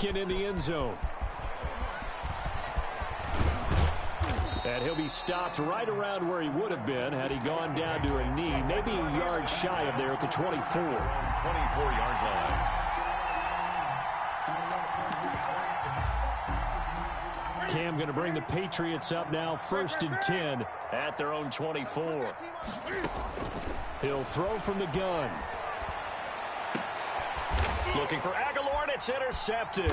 second in the end zone. And he'll be stopped right around where he would have been had he gone down to a knee, maybe a yard shy of there at the 24. 24-yard line. Cam going to bring the Patriots up now, 1st and 10 at their own 24. He'll throw from the gun. Looking for Aguilar, and it's intercepted.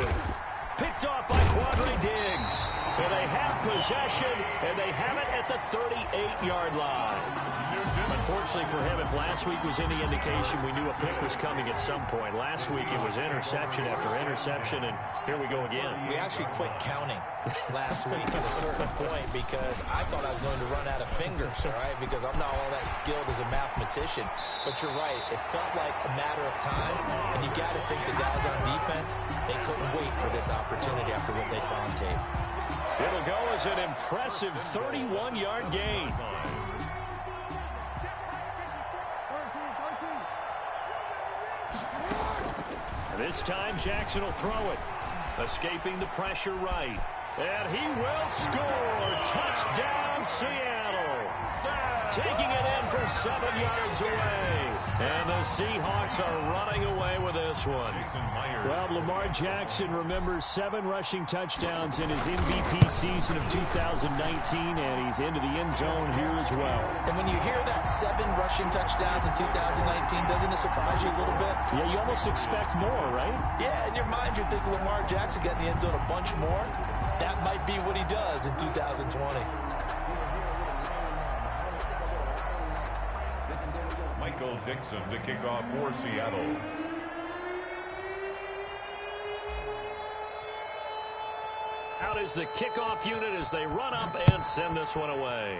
Picked off by Quandre Diggs. And they have possession, and they have it at the 38-yard line. Unfortunately for him, if last week was any indication, we knew a pick was coming at some point. Last week it was interception after interception, and here we go again. We actually quit counting last week at a certain point because I thought I was going to run out of fingers, all right, because I'm not all that skilled as a mathematician. But you're right. It felt like a matter of time, and you got to think the guys on defense, they couldn't wait for this opportunity after what they saw on tape. It'll go as an impressive 31-yard gain. This time Jackson will throw it. Escaping the pressure right. And he will score. Touchdown, Seattle. Taking it in from 7 yards away. And the Seahawks are running away with this one. Well, Lamar Jackson remembers 7 rushing touchdowns in his MVP season of 2019, and he's into the end zone here as well. And when you hear that 7 rushing touchdowns in 2019, doesn't it surprise you a little bit? Yeah, you almost expect more, right? Yeah, in your mind you're thinking Lamar Jackson getting the end zone a bunch more. That might be what he does in 2020. Michael Dixon to kick off for Seattle. Out is the kickoff unit as they run up and send this one away.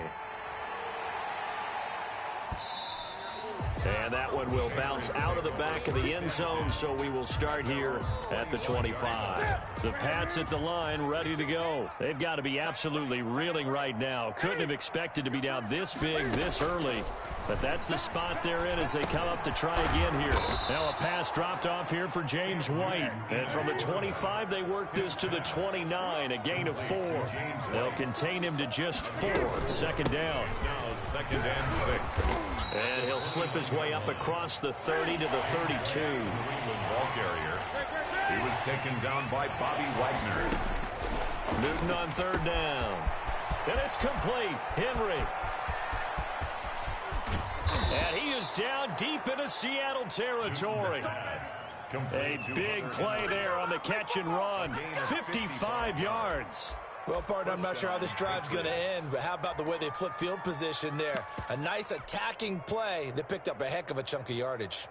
And that one will bounce out of the back of the end zone, so we will start here at the 25. The Pats at the line, ready to go. They've got to be absolutely reeling right now. Couldn't have expected to be down this big, this early. But that's the spot they're in as they come up to try again here. Now a pass dropped off here for James White. And from the 25, they work this to the 29, a gain of 4. They'll contain him to just 4. Second down. Now 2nd and 6. And he'll slip his way up across the 30 to the 32. England ball carrier. He was taken down by Bobby Wagner. Newton on 3rd down. And it's complete. Henry. And he is down deep into Seattle territory. A big play there on the catch and run. 55 yards. Well, partner, I'm not sure how this drive's going to end, but how about the way they flip field position there? A nice attacking play. They picked up a heck of a chunk of yardage.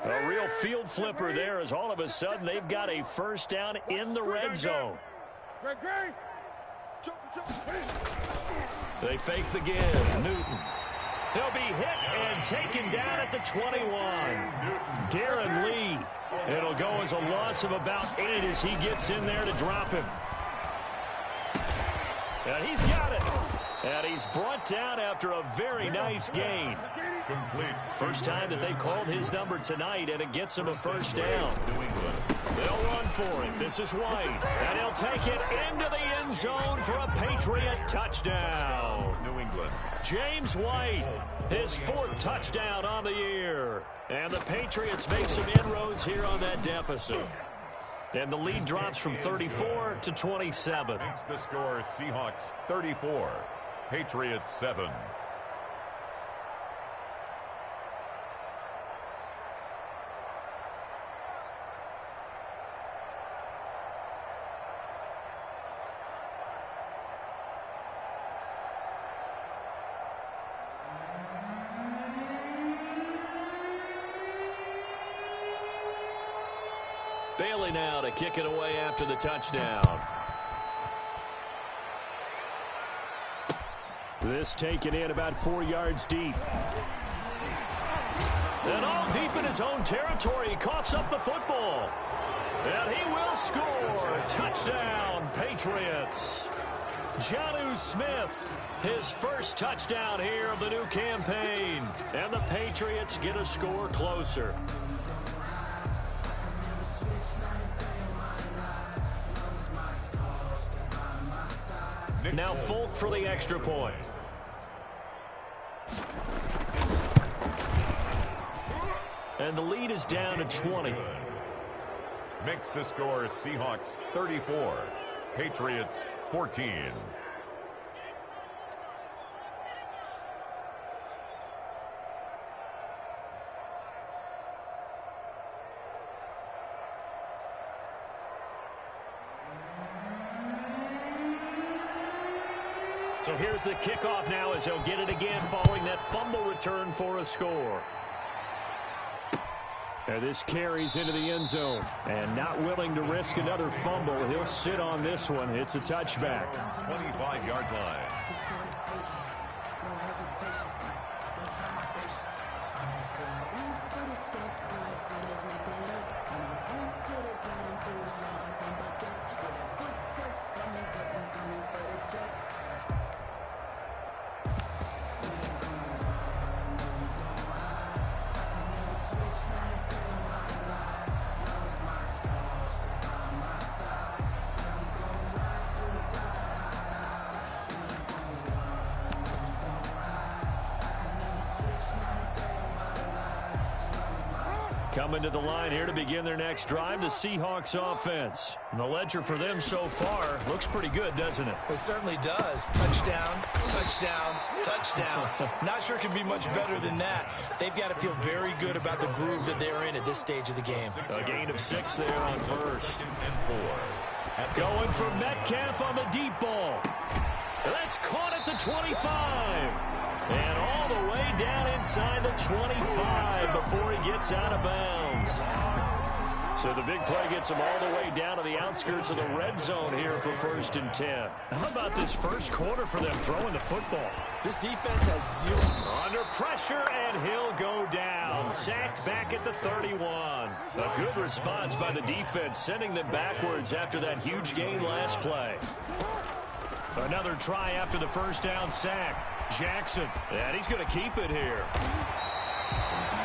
A real field flipper there as all of a sudden they've got a first down in the red zone. They fake the give. Newton. He'll be hit and taken down at the 21. Darren Lee. It'll go as a loss of about 8 as he gets in there to drop him. And he's got it. And he's brought down after a very nice gain. Complete. First time that they called his number tonight, and it gets him a first down. They'll run for it. This is White. And he'll take it into the end zone for a Patriot touchdown. New England. James White, his 4th touchdown on the year. And the Patriots make some inroads here on that deficit. And the lead drops from 34 to 27. Makes the score Seahawks 34, Patriots 7. Bailey now to kick it away after the touchdown. This taken in about 4 yards deep. And all deep in his own territory. He coughs up the football. And he will score. Touchdown, Patriots. Jonnu Smith, his first touchdown here of the new campaign. And the Patriots get a score closer. Now Folk for the extra point. And the lead is down to 20. Makes the score Seahawks 34, Patriots 14. So here's the kickoff now as he'll get it again following that fumble return for a score. And this carries into the end zone. And not willing to risk another fumble, he'll sit on this one. It's a touchback. 25-yard line. Coming to the line here to begin their next drive, the Seahawks offense. And the ledger for them so far looks pretty good, doesn't it? It certainly does. Touchdown, touchdown, touchdown. Not sure it can be much better than that. They've got to feel very good about the groove that they're in at this stage of the game. A gain of 6 there on first. Going for Metcalf on the deep ball. That's caught at the 25. And all the way down inside the 25 before he gets out of bounds. So the big play gets him all the way down to the outskirts of the red zone here for 1st and 10. How about this first quarter for them throwing the football? This defense has 0. Under pressure, and he'll go down. Sacked back at the 31. A good response by the defense, sending them backwards after that huge gain last play. Another try after the first down sack. Jackson, and he's going to keep it here.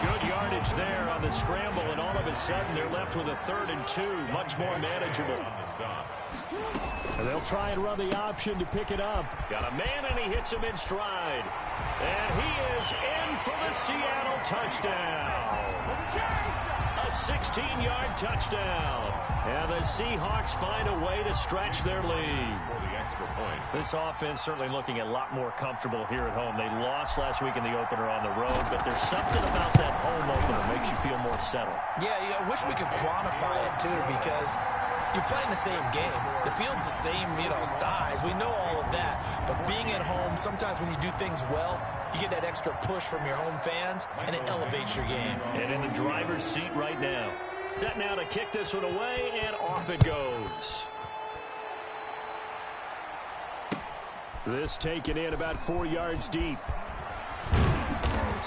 Good yardage there on the scramble, and all of a sudden they're left with a 3rd and 2, much more manageable. And they'll try and run the option to pick it up. Got a man, and he hits him in stride. And he is in for the Seattle touchdown. A 16-yard touchdown. And the Seahawks find a way to stretch their lead. This offense certainly looking a lot more comfortable here at home. They lost last week in the opener on the road, but there's something about that home opener that makes you feel more settled. Yeah, I wish we could quantify it, too, because you're playing the same game. The field's the same, size. We know all of that. But being at home, sometimes when you do things well, you get that extra push from your home fans, and it elevates your game. And in the driver's seat right now. Set now to kick this one away, and off it goes. This taken in about 4 yards deep.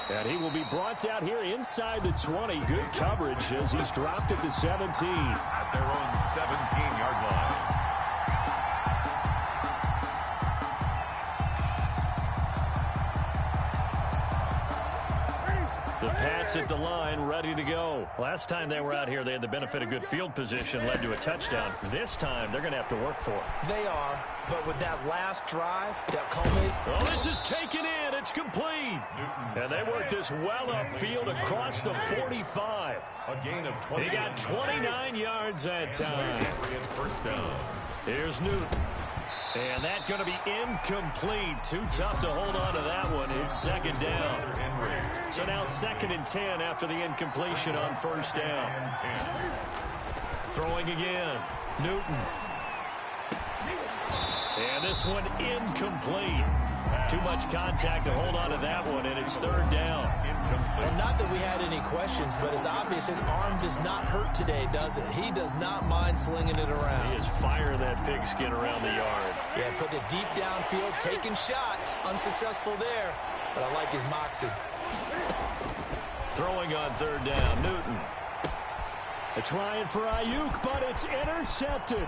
And he will be brought out here inside the 20. Good coverage as he's dropped at the 17. At their own 17-yard line. The Pats at the line, ready to go. Last time they were out here, they had the benefit of good field position, led to a touchdown. This time, they're going to have to work for it. They are, but with that last drive, that culminate. Oh, this is taken in. It's complete. And they worked this well upfield across the 45. A gain of 20. He got 29 yards that time. First down. Here's Newton. And that's going to be incomplete. Too tough to hold on to that one. It's 2nd down. So now 2nd and 10 after the incompletion on 1st down. Throwing again. Newton. And this one incomplete. Too much contact to hold on to that one, and it's 3rd down. Well, not that we had any questions, but it's obvious his arm does not hurt today, does it? He does not mind slinging it around. He is firing that pigskin around the yard. Yeah, putting it deep downfield, taking shots. Unsuccessful there, but I like his moxie. Throwing on 3rd down, Newton. Trying for Ayuk, but it's intercepted.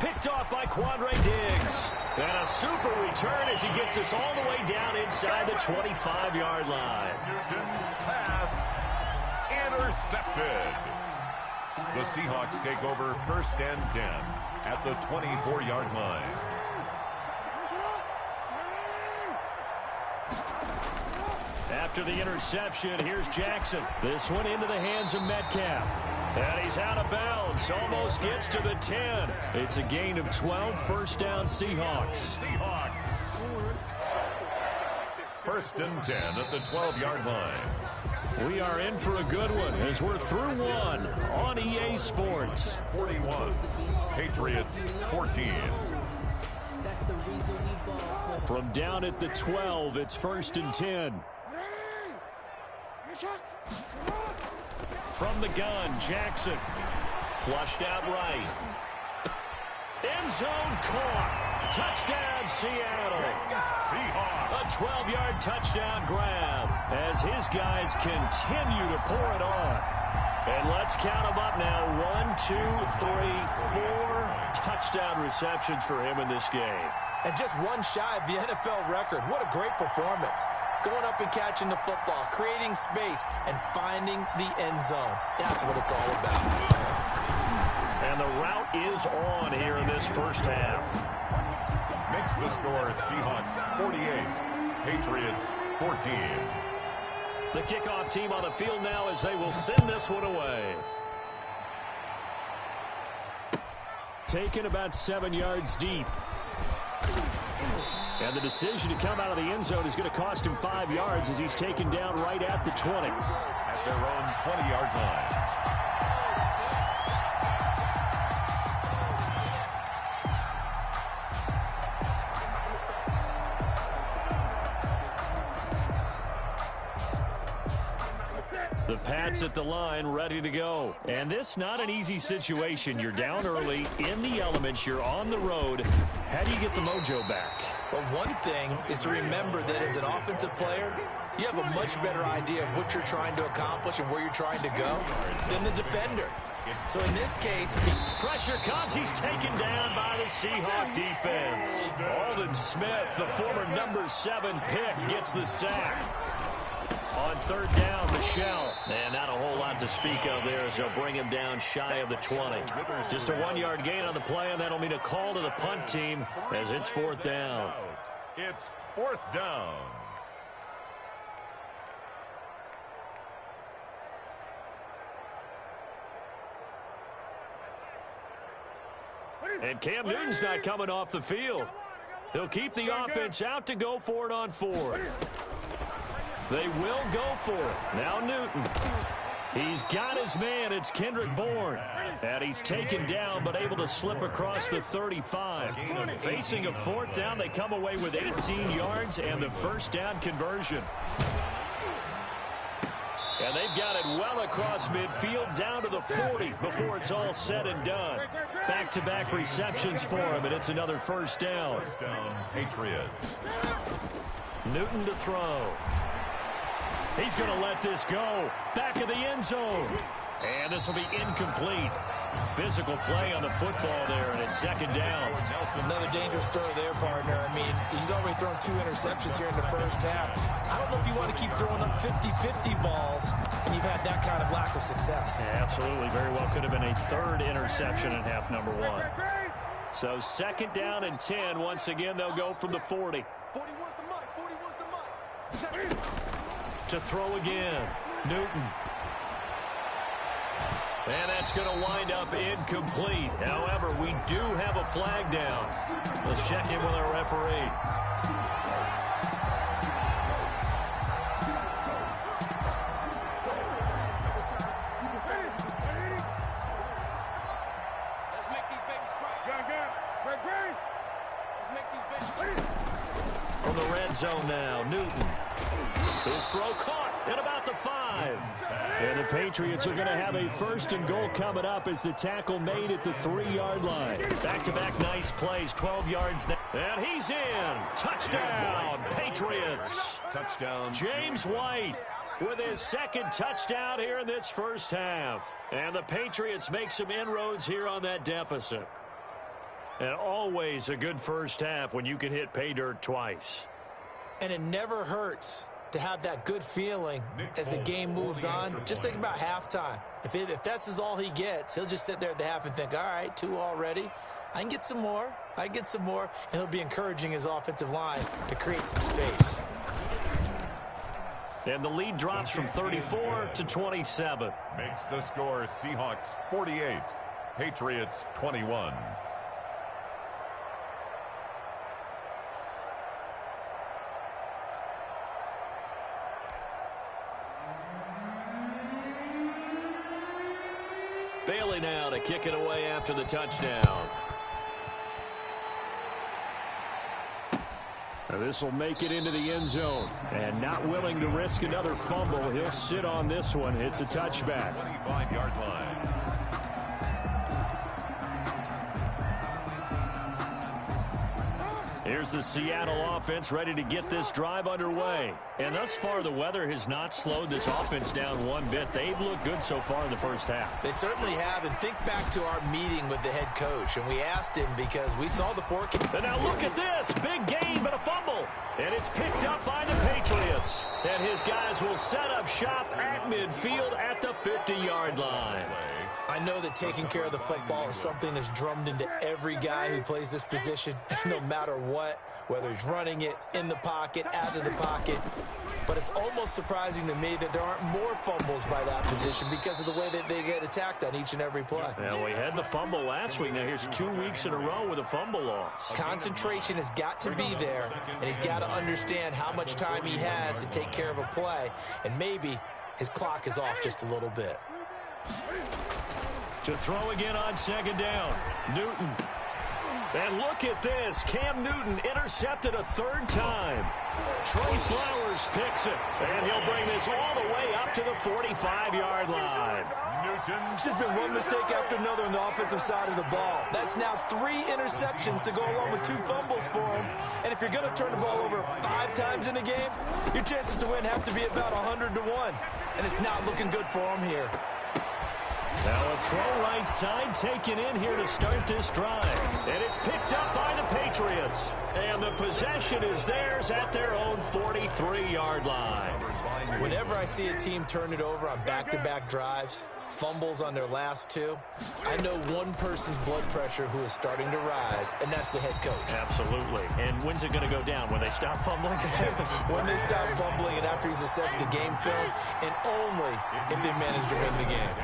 Picked off by Quandre Diggs. And a super return as he gets us all the way down inside the 25-yard line. Newton's pass intercepted. The Seahawks take over 1st and 10 at the 24-yard line. After the interception, here's Jackson. This one into the hands of Metcalf. And he's out of bounds. Almost gets to the 10. It's a gain of 12. 1st down Seahawks. 1st and 10 at the 12-yard line. We are in for a good one as we're through one on EA Sports. 41. Patriots 14. From down at the 12, it's 1st and 10. From the gun, Jackson. Flushed out right. End zone caught. Touchdown, Seattle. A 12-yard touchdown grab as his guys continue to pour it on. And let's count them up now. 1, 2, 3, 4 touchdown receptions for him in this game. And just one shy of the NFL record. What a great performance. Going up and catching the football, creating space, and finding the end zone. That's what it's all about. And the route is on here in this first half. Makes the score Seahawks 48, Patriots 14. The kickoff team on the field now as they will send this one away. Taken about 7 yards deep. And the decision to come out of the end zone is going to cost him 5 yards as he's taken down right at the 20. At their own 20-yard line. The Pats at the line, ready to go. And this not an easy situation. You're down early, in the elements, you're on the road. How do you get the mojo back? Well, one thing is to remember that as an offensive player, you have a much better idea of what you're trying to accomplish and where you're trying to go than the defender. So in this case, pressure comes. He's taken down by the Seahawk defense. Aldon Smith, the former number 7 pick, gets the sack. On 3rd down, Michelle. And not a whole lot to speak of there as they'll bring him down shy of the 20. Just a 1-yard gain on the play, and that'll mean a call to the punt team as it's 4th down. It's 4th down. And Cam Newton's not coming off the field. He'll keep the offense out to go for it on 4th. They will go for it. Now Newton. He's got his man. It's Kendrick Bourne. And he's taken down but able to slip across the 35. Facing a 4th down, they come away with 18 yards and the 1st down conversion. And they've got it well across midfield down to the 40 before it's all said and done. Back-to-back receptions for him, and it's another 1st down. 1st down, Patriots. Newton to throw. He's going to let this go. Back of the end zone. And this will be incomplete. Physical play on the football there, and it's 2nd down. Another dangerous throw there, partner. I mean, he's already thrown 2 interceptions here in the first half. I don't know if you want to keep throwing up 50-50 balls, and you've had that kind of lack of success. Yeah, absolutely. Very well could have been a 3rd interception in half number 1. So 2nd down and 10. Once again, they'll go from the 40. To throw again. Newton. And that's going to wind up incomplete. However, we do have a flag down. Let's check in with our referee. Let's make these babies cry. Let's make these babies cry. From the red zone now, Newton. His throw caught at about the 5. And the Patriots are going to have a 1st and goal coming up as the tackle made at the 3-yard line. Back-to-back nice plays, 12 yards there. And he's in. Touchdown, Patriots. Touchdown. James White with his 2nd touchdown here in this first half. And the Patriots make some inroads here on that deficit. And always a good first half when you can hit pay dirt twice. And it never hurts to have that good feeling as the game moves on. Just think about halftime. If that's all he gets, he'll just sit there at the half and think, all right, 2 already. I can get some more. And he'll be encouraging his offensive line to create some space. And the lead drops from 34 to 27. Makes the score Seahawks 48, Patriots 21. Bailey now to kick it away after the touchdown. This will make it into the end zone. And not willing to risk another fumble, he'll sit on this one. It's a touchback. 25-yard line. Here's the Seattle offense ready to get this drive underway. And thus far, the weather has not slowed this offense down one bit. They've looked good so far in the first half. They certainly have. And think back to our meeting with the head coach. And we asked him because we saw the forecast. And now look at this. Big gain, but a fumble. And it's picked up by the Patriots. And his guys will set up shop at midfield at the 50-yard line. I know that taking care of the football is something that's drummed into every guy who plays this position, no matter what, whether he's running it, in the pocket, out of the pocket. But it's almost surprising to me that there aren't more fumbles by that position because of the way that they get attacked on each and every play. Well, we had the fumble last week. Now here's 2 weeks in a row with a fumble loss. Concentration has got to be there, and he's got to understand how much time he has to take care of a play, and maybe his clock is off just a little bit. To throw again on second down, Newton. And look at this. Cam Newton intercepted a 3rd time. Trey Flowers picks it, and he'll bring this all the way up to the 45-yard line. It's just been one mistake after another on the offensive side of the ball. That's now 3 interceptions to go along with 2 fumbles for him. And if you're going to turn the ball over 5 times in a game, your chances to win have to be about 100 to 1. And it's not looking good for him here. Now a throw right side taken in here to start this drive. And it's picked up by the Patriots. And the possession is theirs at their own 43-yard line. Whenever I see a team turn it over on back-to-back drives, fumbles on their last 2, I know one person's blood pressure who is starting to rise, and that's the head coach. Absolutely. And when's it going to go down? When they stop fumbling? When they stop fumbling and after he's assessed the game film, and only if they manage to win the game.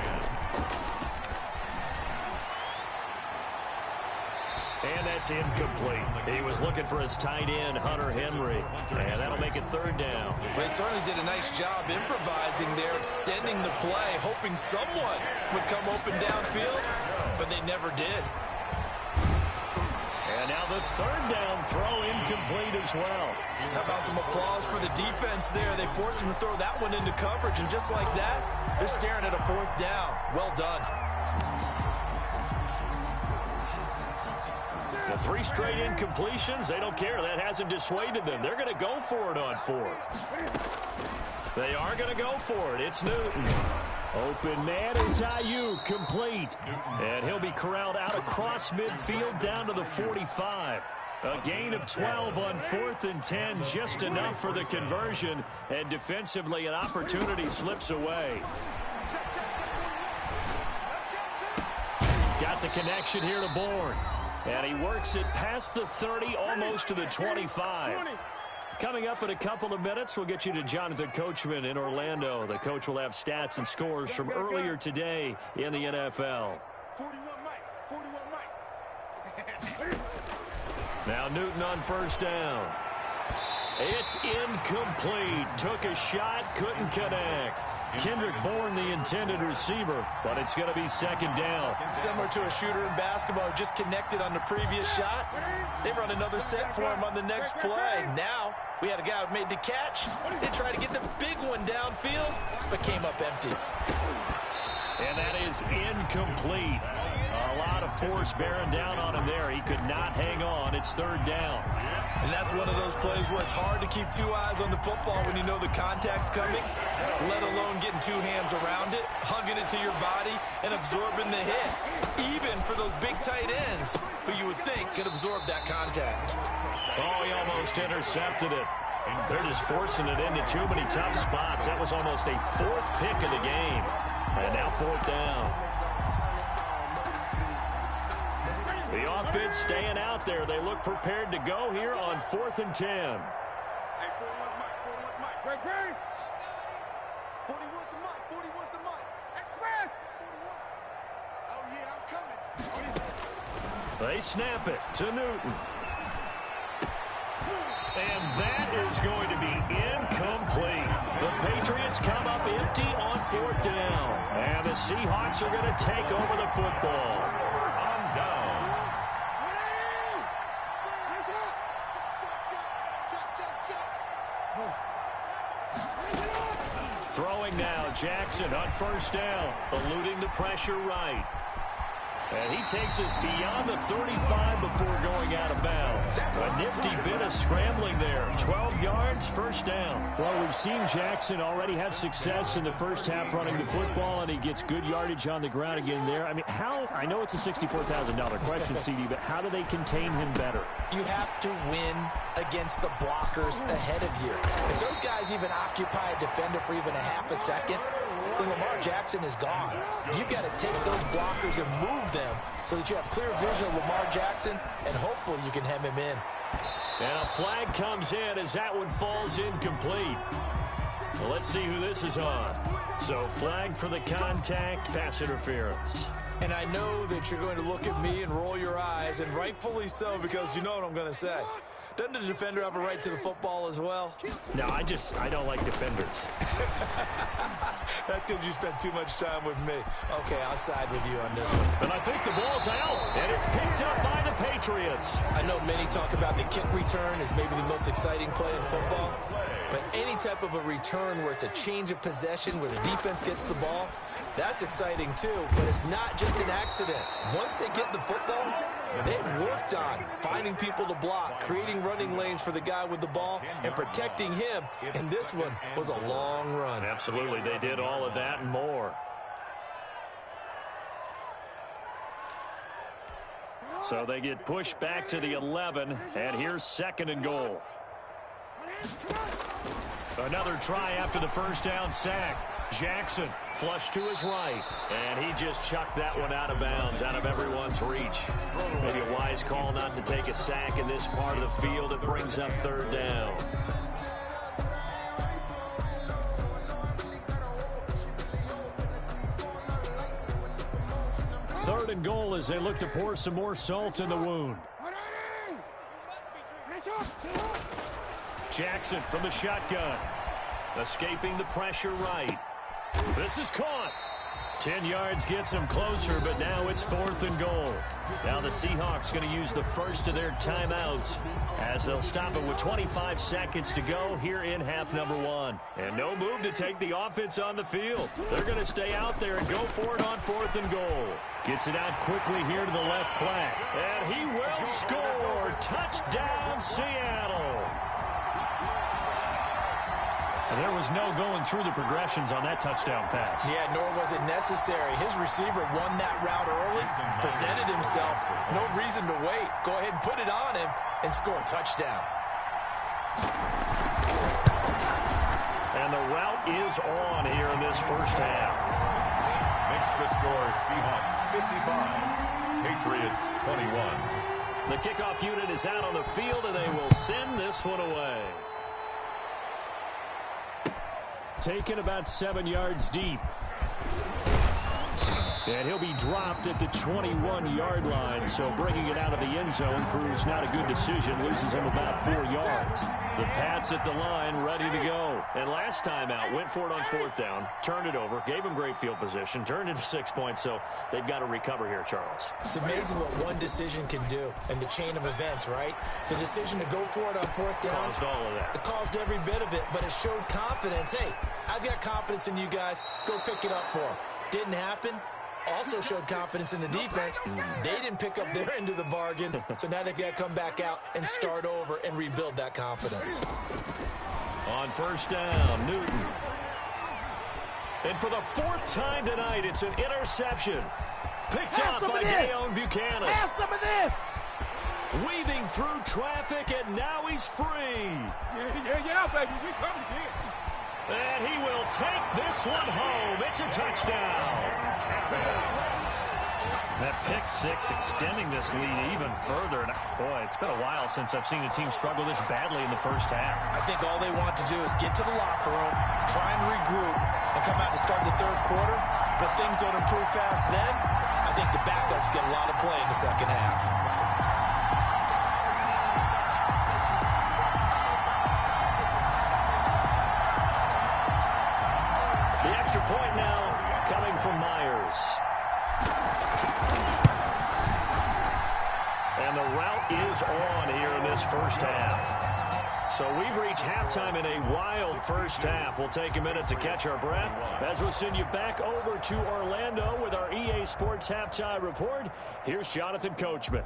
And that's incomplete. He was looking for his tight end, Hunter Henry. And that'll make it 3rd down. They certainly did a nice job improvising there, extending the play, hoping someone would come open downfield, but they never did. And now the 3rd down throw incomplete as well. How about some applause for the defense there? They forced him to throw that one into coverage, and just like that, they're staring at a 4th down. Well done. The 3 straight incompletions, they don't care. That hasn't dissuaded them. They're going to go for it on 4th. They are going to go for it. It's Newton. Open man is Ayuk, complete. And he'll be corralled out across midfield down to the 45. A gain of 12 on 4th and 10, just enough for the conversion. And defensively, an opportunity slips away. Got the connection here to Bourne. And he works it past the 30, almost to the 25. Coming up in a couple of minutes, we'll get you to Jonathan Coachman in Orlando. The coach will have stats and scores from earlier today in the NFL. 41 Mike. Now Newton on 1st down. It's incomplete. Took a shot, couldn't connect. Kendrick Bourne, the intended receiver, but it's going to be 2nd down. Similar to a shooter in basketball who just connected on the previous shot. They run another set for him on the next play. Now, we had a guy who made the catch. They tried to get the big one downfield, but came up empty. And that is incomplete. A lot of force bearing down on him there. He could not hang on. It's third down. And that's one of those plays where it's hard to keep two eyes on the football when you know the contact's coming, let alone getting two hands around it, hugging it to your body, and absorbing the hit. Even for those big tight ends who you would think could absorb that contact. Oh, he almost intercepted it. They're just forcing it into too many tough spots. That was almost a fourth pick of the game. And now fourth down. The offense staying out there. They look prepared to go here on 4th and 10. Hey, 41's Mike. 41's Mike. Greg Green. 41's the Mike. 41's the Mike. X-Man. 41. Oh, yeah, I'm coming. They snap it to Newton. And that is going to be incomplete. The Patriots come up empty on 4th down. And the Seahawks are going to take over the football. On down. Throwing now, Jackson on 1st down, eluding the pressure right. And he takes us beyond the 35 before going out of bounds. A nifty bit of scrambling there. 12 yards, 1st down. Well, we've seen Jackson already have success in the first half running the football, and he gets good yardage on the ground again there. I mean, I know it's a $64,000 question, CD, but how do they contain him better? You have to win against the blockers ahead of you. If those guys even occupy a defender for even a half a second, then Lamar Jackson is gone. You've got to take those blockers and move them so that you have clear vision of Lamar Jackson, and hopefully you can hem him in. And a flag comes in as that one falls incomplete. Well, let's see who this is on. So flag for the contact, pass interference. And I know that you're going to look at me and roll your eyes, and rightfully so, because you know what I'm going to say. Doesn't the defender have a right to the football as well? No, I don't like defenders. That's because you spent too much time with me. Okay, I'll side with you on this one. And I think the ball's out, and it's picked up by the Patriots. I know many talk about the kick return as maybe the most exciting play in football, but any type of a return where it's a change of possession, where the defense gets the ball, that's exciting too, but it's not just an accident. Once they get the football, they've worked on finding people to block, creating running lanes for the guy with the ball, and protecting him. And this one was a long run. Absolutely, they did all of that and more. So they get pushed back to the 11, and here's 2nd and goal. Another try after the first down sack. Jackson flush to his right, and he just chucked that one out of bounds, out of everyone's reach. Maybe a wise call not to take a sack in this part of the field. It brings up 3rd down. Third and goal as they look to pour some more salt in the wound. Jackson from the shotgun, escaping the pressure right. This is caught. 10 yards gets him closer, but now it's 4th and goal. Now the Seahawks going to use the first of their timeouts as they'll stop it with 25 seconds to go here in half number 1. And no move to take the offense on the field. They're going to stay out there and go for it on 4th and goal. Gets it out quickly here to the left flat. And he will score. Touchdown, Seattle. And there was no going through the progressions on that touchdown pass. Yeah, nor was it necessary. His receiver won that route early, presented himself. No reason to wait. Go ahead and put it on him and score a touchdown. And the route is on here in this first half. Makes the score Seahawks 55, Patriots 21. The kickoff unit is out on the field, and they will send this one away. Taken about 7 yards deep. And he'll be dropped at the 21-yard line, so bringing it out of the end zone proves not a good decision, loses him about 4 yards. The Pats at the line, ready to go. And last time out, went for it on 4th down, turned it over, gave him great field position, turned it to 6 points, so they've got to recover here, Charles. It's amazing what one decision can do in the chain of events, right? The decision to go for it on 4th down. Caused all of that. It caused every bit of it, but it showed confidence. Hey, I've got confidence in you guys. Go pick it up for them. didn't happen. Also showed confidence in the defense. They didn't pick up their end of the bargain, so now they've got to come back out and start over and rebuild that confidence. On first down, Newton. And for the fourth time tonight, it's an interception. Picked off by Deone Bucannon. Have some of this. Weaving through traffic, and now he's free. Yeah, baby. We come again. And he will take this one home. It's a touchdown. That pick six extending this lead even further. And boy, it's been a while since I've seen a team struggle this badly in the first half. I think all they want to do is get to the locker room, try and regroup, and come out to start the third quarter. But things don't improve fast then. I think the backups get a lot of play in the second half. The extra point now coming from Myers. And the route is on here in this first half. So we've reached halftime in a wild first half. We'll take a minute to catch our breath as we'll send you back over to Orlando with our EA Sports Halftime Report. Here's Jonathan Coachman.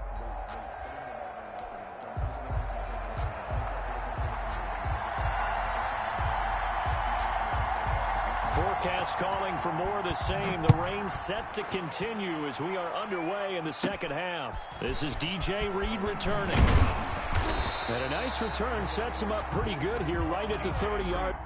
Forecast calling for more of the same. The rain set to continue as we are underway in the second half. This is DJ Reed returning. And a nice return sets him up pretty good here right at the 30-yard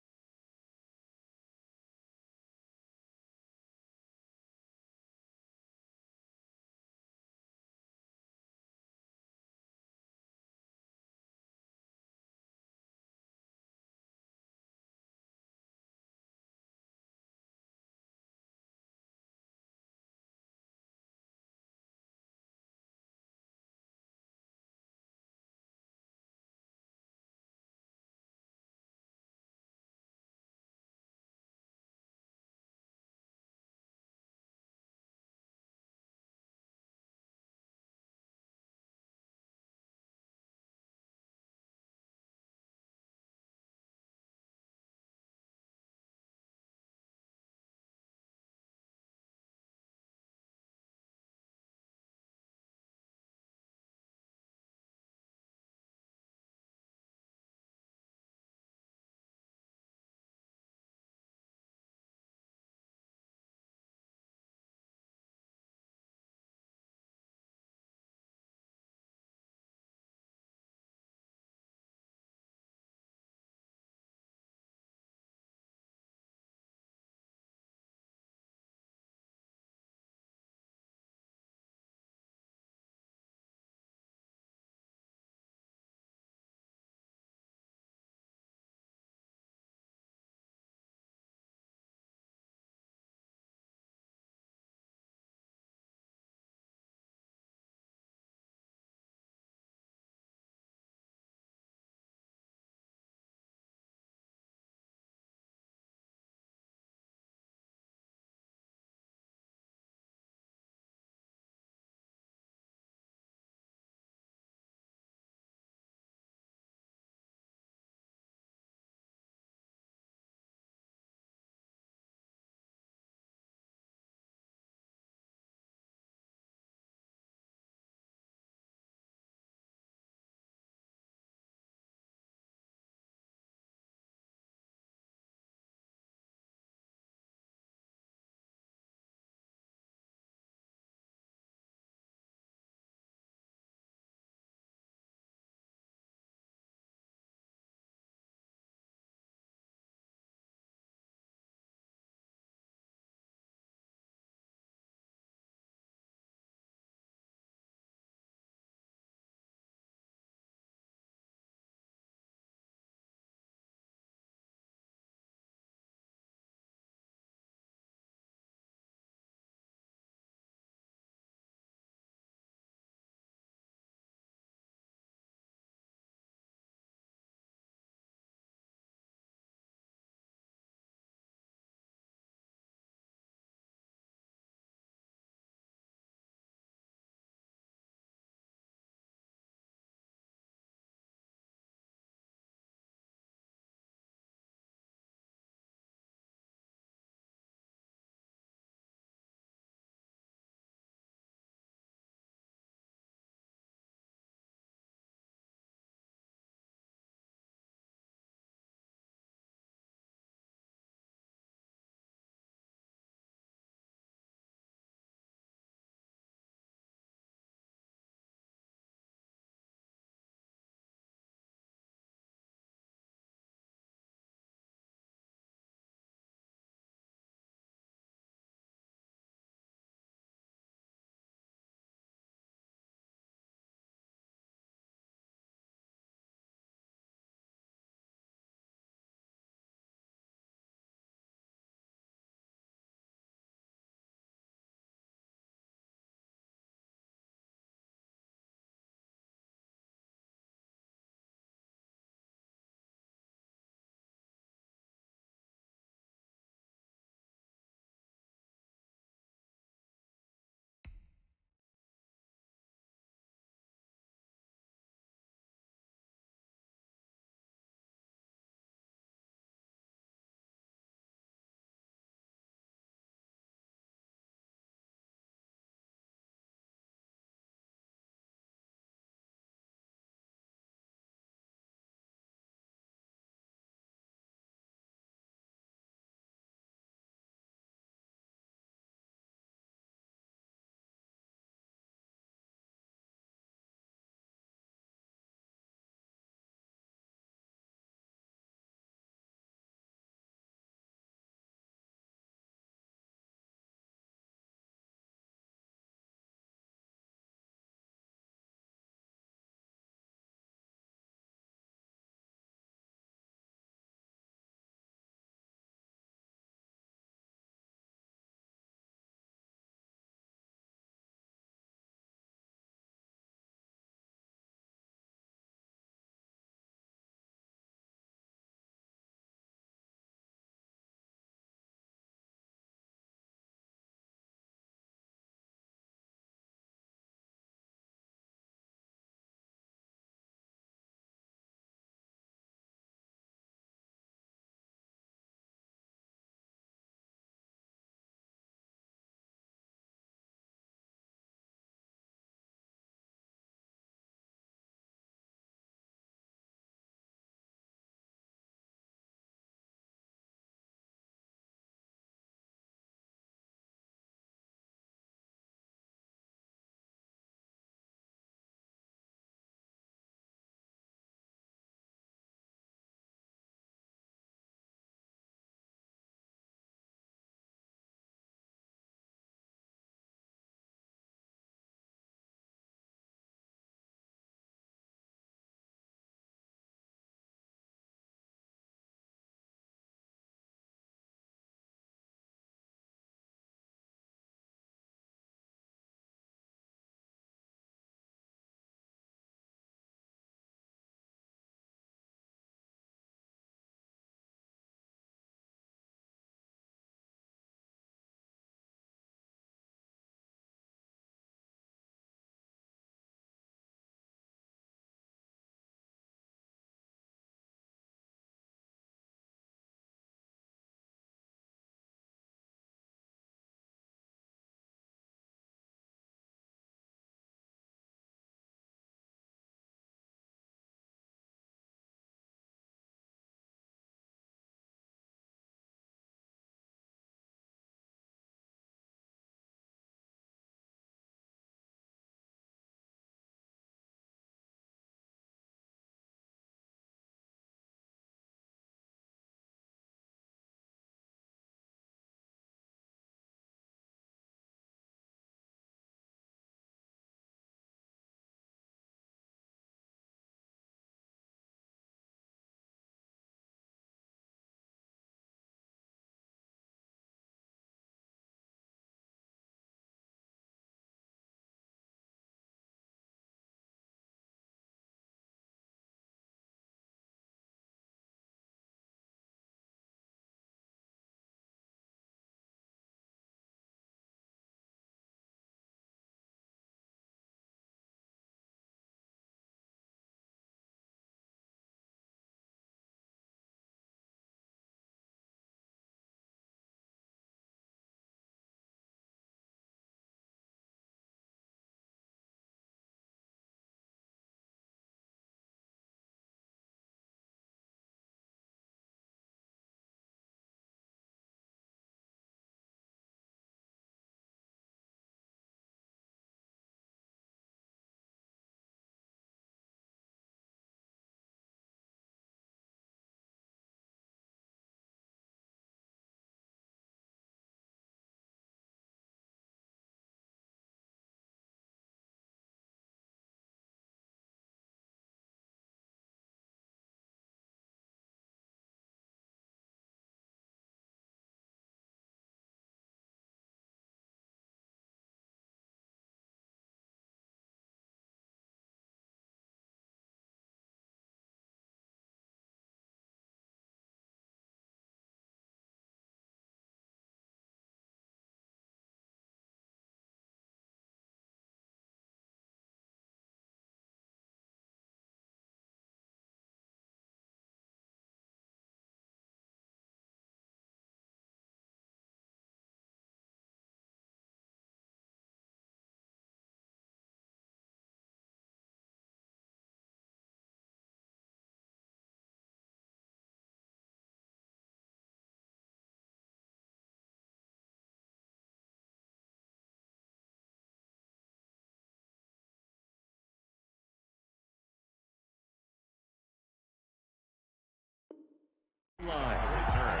Return.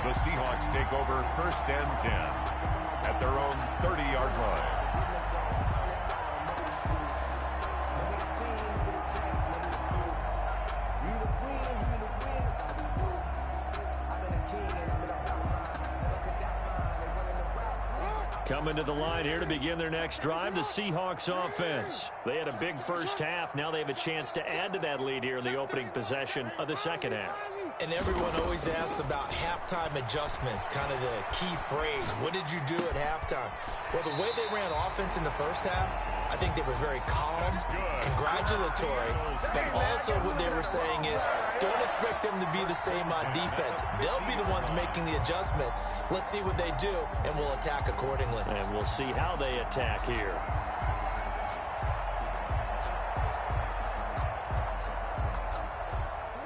The Seahawks take over 1st and 10 at their own 30-yard line. Coming to the line here to begin their next drive, the Seahawks offense. They had a big first half. Now they have a chance to add to that lead here in the opening possession of the second half. And everyone always asks about halftime adjustments, kind of the key phrase. What did you do at halftime? Well, the way they ran offense in the first half, I think they were very calm, congratulatory, but also what they were saying is don't expect them to be the same on defense. They'll be the ones making the adjustments. Let's see what they do, and we'll attack accordingly. And we'll see how they attack here.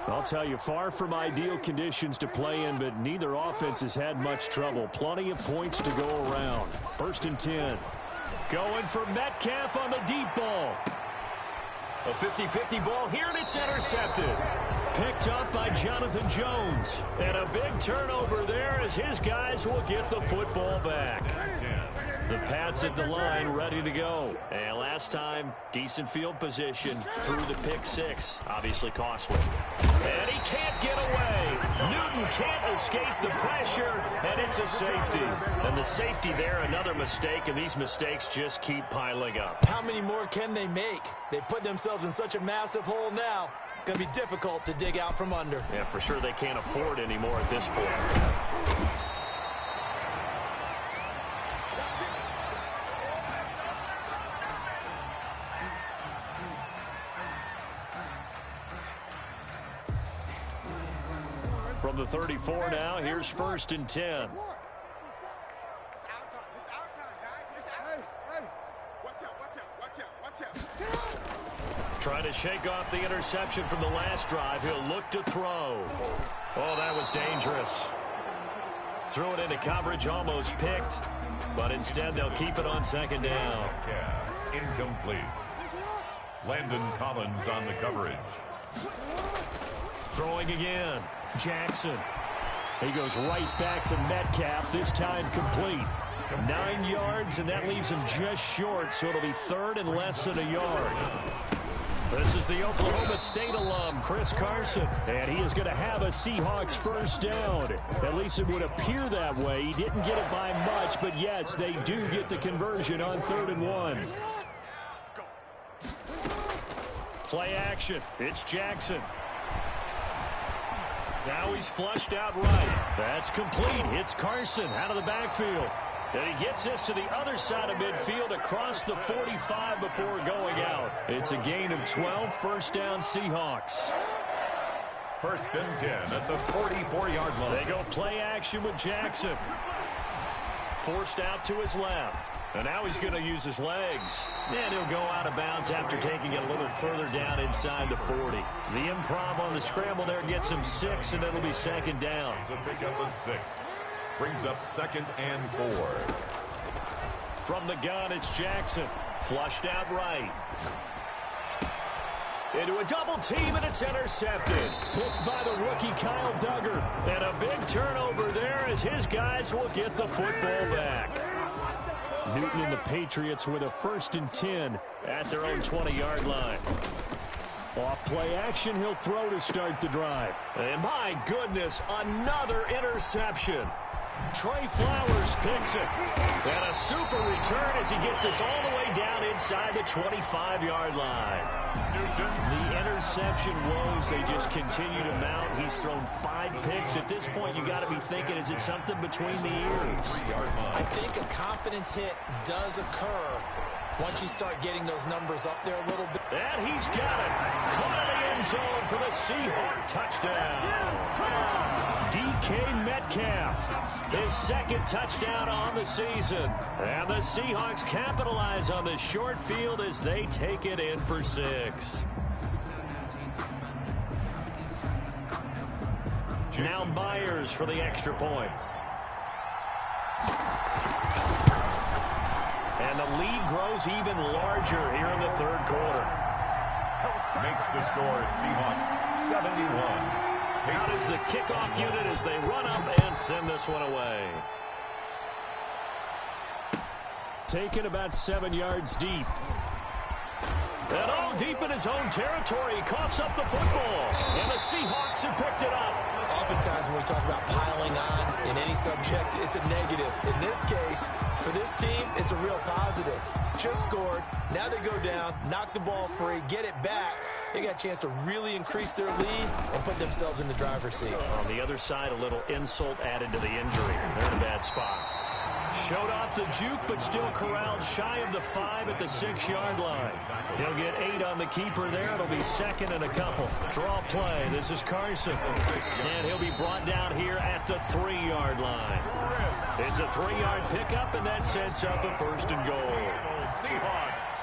I'll tell you, far from ideal conditions to play in, but neither offense has had much trouble. Plenty of points to go around. 1st and 10. Going for Metcalf on the deep ball. A 50-50 ball here, and it's intercepted. Picked up by Jonathan Jones. And a big turnover there as his guys will get the football back. The Pats at the line, ready to go. And last time, decent field position through the pick six. Obviously costly. And he can't get away. Newton can't escape the pressure, and it's a safety. And the safety there, another mistake, and these mistakes just keep piling up. How many more can they make? They put themselves in such a massive hole now. Going to be difficult to dig out from under. Yeah, for sure they can't afford anymore at this point. From the 34 now, here's 1st and 10. It's our time. It's our time, guys. It's our time. Hey. Watch out, watch out, watch out, watch out. Trying to shake off the interception from the last drive. He'll look to throw. Oh, that was dangerous. Threw it into coverage, almost picked. But instead, they'll keep it on 2nd down. Incomplete. Landon Collins on the coverage. Throwing again. Jackson. He goes right back to Metcalf, this time complete. 9 yards, and that leaves him just short, so it'll be 3rd and less than a yard. This is the Oklahoma State alum, Chris Carson, and he is going to have a Seahawks 1st down. At least it would appear that way. He didn't get it by much, but yes, they do get the conversion on 3rd and 1. Play action. It's Jackson. Now he's flushed out right. That's complete. It's Carson out of the backfield. And he gets this to the other side of midfield across the 45 before going out. It's a gain of 12, 1st down Seahawks. 1st and 10 at the 44-yard line. They go play action with Jackson. Forced out to his left. And now he's going to use his legs. And he'll go out of bounds after taking it a little further down inside the 40. The improv on the scramble there gets him 6, and it'll be 2nd down. It's a pickup of 6. Brings up 2nd and 4. From the gun, it's Jackson. Flushed out right. Into a double team, and it's intercepted. Picked by the rookie Kyle Duggar. And a big turnover there as his guys will get the football back. Newton and the Patriots with a 1st and 10 at their own 20-yard line. Off play action, he'll throw to start the drive. And my goodness, another interception. Trey Flowers picks it. And a super return as he gets us all the way down inside the 25-yard line. The interception woes, they just continue to mount. He's thrown 5 picks. At this point, you got to be thinking, is it something between the ears? I think a confidence hit does occur once you start getting those numbers up there a little bit. And he's got it. Caught in the end zone for the Seahawk touchdown. DK Metcalf, his 2nd touchdown on the season. And the Seahawks capitalize on the short field as they take it in for 6. Now Myers for the extra point. And the lead grows even larger here in the 3rd quarter. Makes the score Seahawks 71. Out is the kickoff unit as they run up and send this one away. Taken about 7 yards deep. And all deep in his own territory. He coughs up the football. And the Seahawks have picked it up. Oftentimes when we talk about piling on in any subject, it's a negative. In this case, for this team, it's a real positive. Just scored. Now they go down, knock the ball free, get it back. They got a chance to really increase their lead and put themselves in the driver's seat. On the other side, a little insult added to the injury. They're in a bad spot. Showed off the juke, but still corralled shy of the 5 at the 6-yard line. He'll get 8 on the keeper there. It'll be second and a couple. Draw play. This is Carson. And he'll be brought down here at the 3-yard line. It's a 3-yard pickup, and that sets up a first and goal. Seahawks.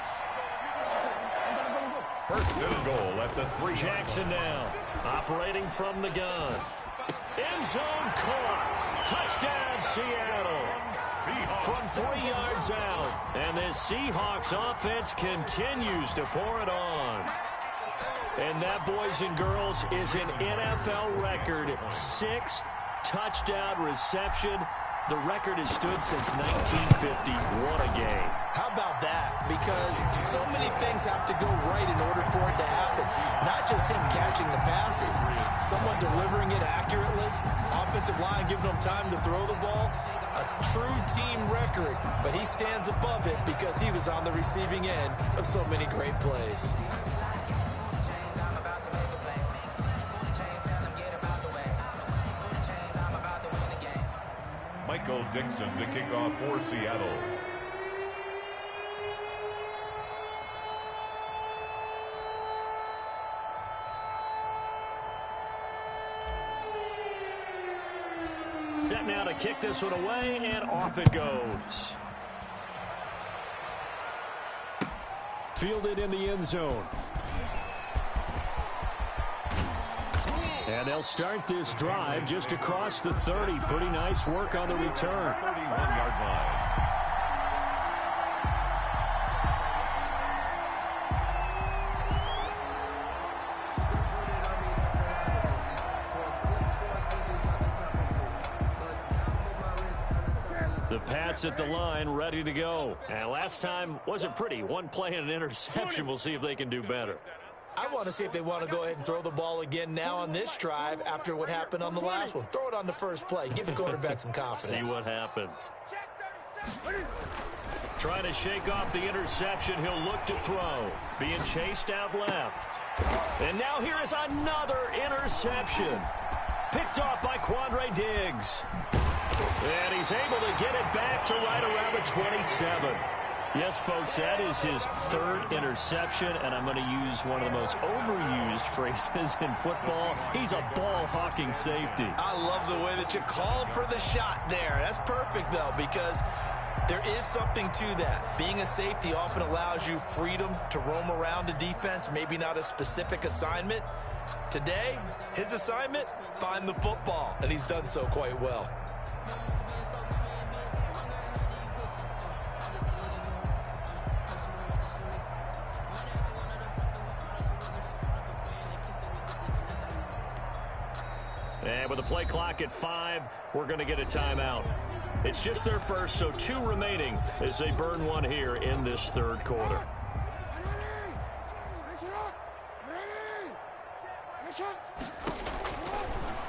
First and goal at the 3. Jackson now, operating from the gun. End zone caught. Touchdown, Seattle. From 3 yards out. And this Seahawks offense continues to pour it on. And that, boys and girls, is an NFL record 6th touchdown reception. The record has stood since 1950. What a game. How about that? Because so many things have to go right in order for it to happen. Not just him catching the passes, someone delivering it accurately, offensive line giving him time to throw the ball. A true team record, but he stands above it because he was on the receiving end of so many great plays. Michael Dixon to kick off for Seattle. Set now to kick this one away, and off it goes. Fielded in the end zone. And they'll start this drive just across the 30. Pretty nice work on the return. 31-yard line. The Pats at the line, ready to go. And last time wasn't pretty. One play and an interception. We'll see if they can do better. I want to see if they want to go ahead and throw the ball again now on this drive after what happened on the last one. Throw it on the first play. Give the quarterback some confidence. See what happens. Trying to shake off the interception. He'll look to throw. Being chased out left. And now here is another interception. Picked off by Quandre Diggs. And he's able to get it back to right around the 27. Yes, folks, that is his 3rd interception, and I'm going to use one of the most overused phrases in football. He's a ball-hawking safety. I love the way that you called for the shot there. That's perfect, though, because there is something to that. Being a safety often allows you freedom to roam around a defense, maybe not a specific assignment. Today, his assignment, find the football, and he's done so quite well. And with the play clock at 5, we're going to get a timeout. It's just their first, so 2 remaining as they burn one here in this 3rd quarter.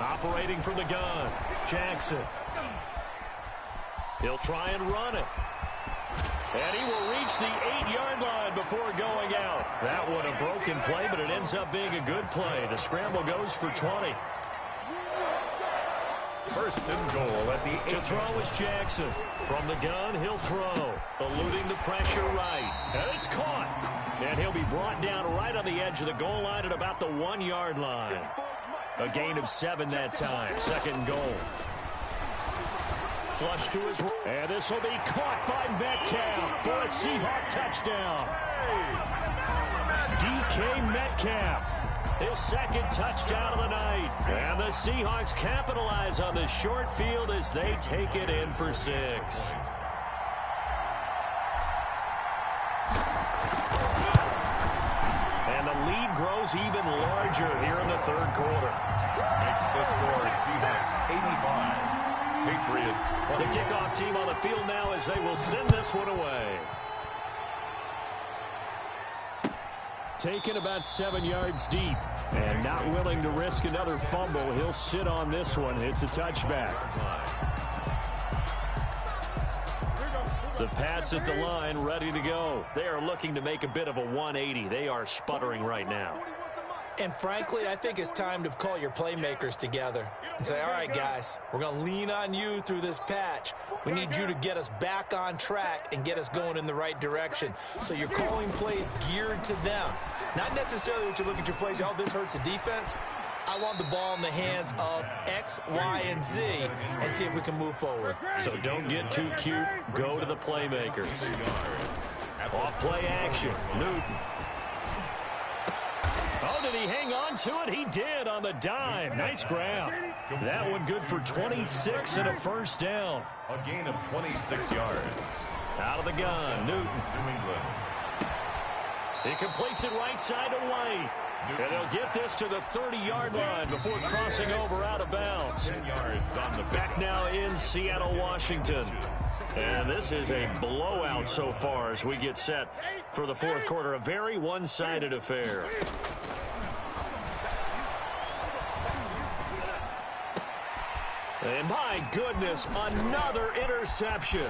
Operating from the gun, Jackson. He'll try and run it. And he will reach the 8-yard line before going out. That one a broken play, but it ends up being a good play. The scramble goes for 20. First and goal at the 8. To throw is Jackson. From the gun, he'll throw. Eluding the pressure right. And it's caught. And he'll be brought down right on the edge of the goal line at about the 1-yard line. A gain of 7 that time. 2nd and goal. Flush to his right. And this will be caught by Metcalf for a Seahawk touchdown. DK Metcalf. His 2nd touchdown of the night. And the Seahawks capitalize on the short field as they take it in for 6. And the lead grows grows even larger here in the third quarter. Makes the score Seahawks 85. Patriots 20. The kickoff team on the field now as they will send this one away. Taken about 7 yards deep and not willing to risk another fumble. He'll sit on this one. It's a touchback. The Pats at the line ready to go. They are looking to make a bit of a 180. They are sputtering right now. And frankly, I think it's time to call your playmakers together and say, all right, guys, we're going to lean on you through this patch. We need you to get us back on track and get us going in the right direction. So you're calling plays geared to them. Not necessarily that you look at your plays, oh, this hurts the defense. I want the ball in the hands of X, Y, and Z and see if we can move forward. So don't get too cute. Go to the playmakers. Off play action. Newton. Oh, did he hang on to it? He did on the dive. Nice grab. That one good for 26 and a first down. A gain of 26 yards. Out of the gun, Newton. New England. He completes it right side to White. And they'll get this to the 30-yard line before crossing over out of bounds. 10 yards on the back now in Seattle, Washington. And this is a blowout so far as we get set for the fourth quarter. A very one-sided affair. And my goodness, another interception.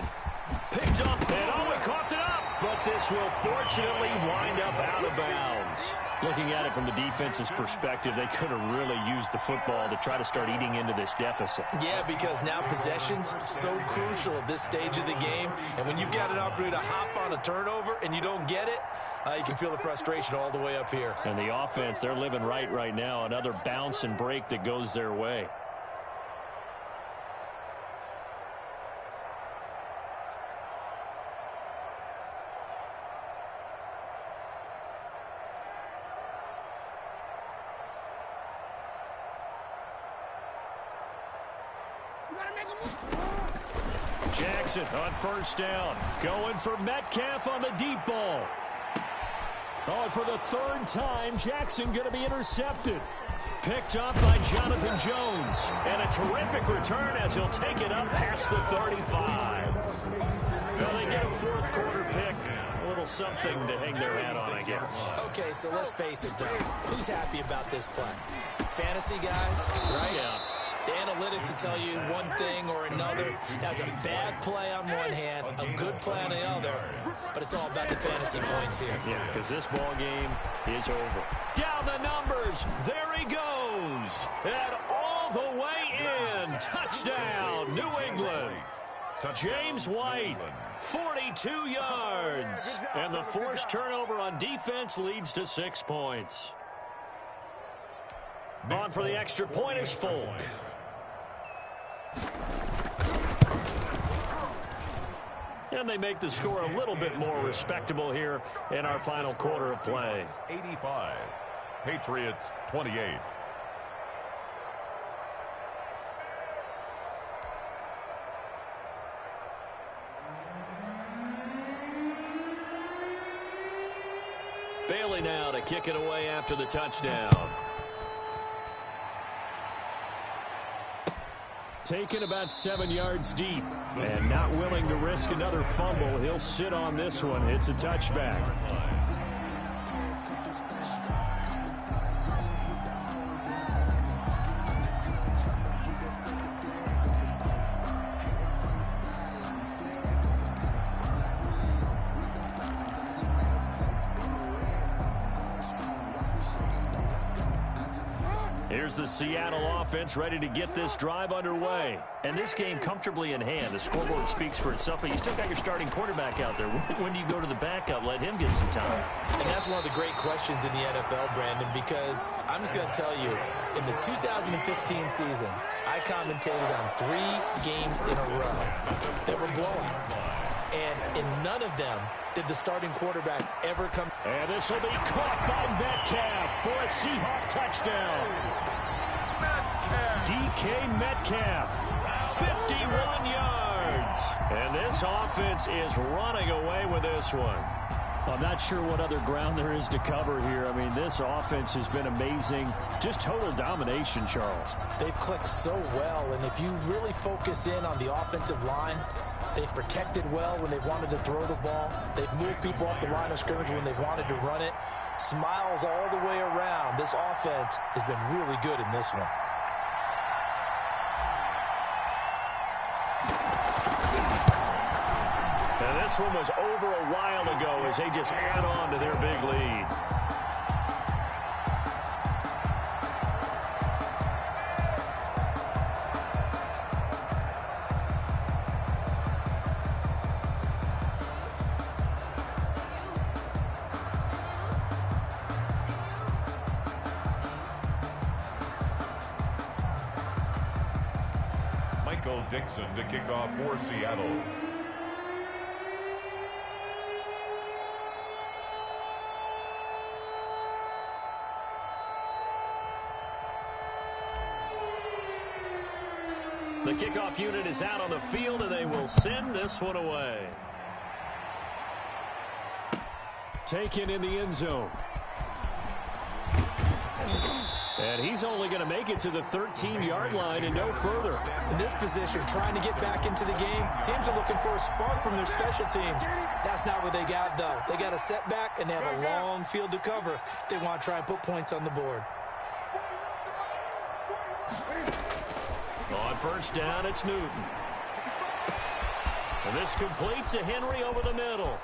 Picked up, and oh, he coughed it up. But this will fortunately wind up out of bounds. Looking at it from the defense's perspective, they could have really used the football to try to start eating into this deficit. Yeah, because now possession's so crucial at this stage of the game. And when you've got an opportunity to hop on a turnover and you don't get it, you can feel the frustration all the way up here. And the offense, they're living right now. Another bounce and break that goes their way. Jackson on first down. Going for Metcalf on the deep ball. Oh, and for the third time, Jackson going to be intercepted. Picked up by Jonathan Jones. And a terrific return as he'll take it up past the 35. Well, they get a fourth quarter pick. A little something to hang their hat on, I guess. Okay, so let's face it, though. Who's happy about this play? Fantasy guys, right? Yeah. The analytics will tell you one thing or another. That's a bad play on one hand, a good play on the other, but it's all about the fantasy points here. Yeah, because this ball game is over. Down the numbers. There he goes. And all the way in. Touchdown, New England. James White, 42 yards. And the forced turnover on defense leads to 6 points. On for the extra point is Folk. And they make the score a little bit more respectable here in our final quarter of play. 85. Patriots 28. Bailey now to kick it away after the touchdown. Taken about 7 yards deep and not willing to risk another fumble. He'll sit on this one. It's a touchback. Here's the Seattle offense ready to get this drive underway. And this game comfortably in hand. The scoreboard speaks for itself, but you still got your starting quarterback out there. When do you go to the backup? Let him get some time. And that's one of the great questions in the NFL, Brandon, because I'm just going to tell you, in the 2015 season, I commentated on 3 games in a row that were blowouts. And in none of them did the starting quarterback ever come. And this will be caught by Metcalf for a Seahawk touchdown. DK Metcalf, 51 yards. And this offense is running away with this one. I'm not sure what other ground there is to cover here. I mean, this offense has been amazing. Just total domination, Charles. They've clicked so well, and if you really focus in on the offensive line, they've protected well when they've wanted to throw the ball. They've moved people off the line of scrimmage when they've wanted to run it. Smiles all the way around. This offense has been really good in this one. And this one was over a while ago as they just add on to their big lead. Michael Dixon to kick off for Seattle. The kickoff unit is out on the field, and they will send this one away. Taken in the end zone. And he's only going to make it to the 13-yard line and no further. In this position, trying to get back into the game, teams are looking for a spark from their special teams. That's not what they got, though. They got a setback, and they have a long field to cover if they want to try and put points on the board. On first down, it's Newton. And this complete to Henry over the middle.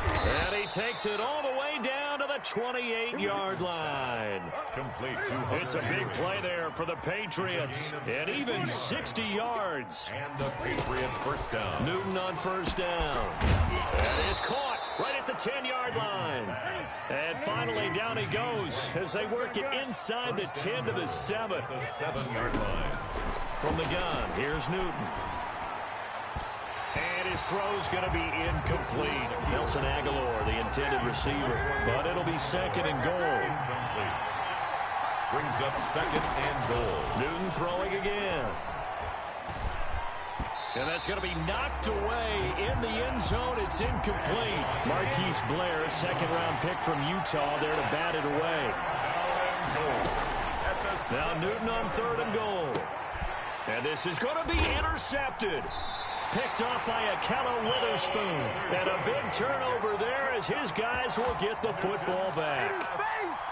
And he takes it all the way down to the 28-yard line. Complete. It's a big play there for the Patriots. And even 60 yards. And the Patriot first down. Newton on first down. And is caught right at the 10-yard line. And finally down he goes as they work it inside the 10 to the 7. The 7-yard line. From the gun, here's Newton. And his throw's going to be incomplete. Nelson Aguilar, the intended receiver. But it'll be second and goal. Incomplete. Brings up second and goal. Newton throwing again. And that's going to be knocked away in the end zone. It's incomplete. Marquise Blair, second-round pick from Utah, there to bat it away. Now Newton on third and goal. And this is going to be intercepted. Picked off by Akello Witherspoon. And a big turnover there as his guys will get the football back.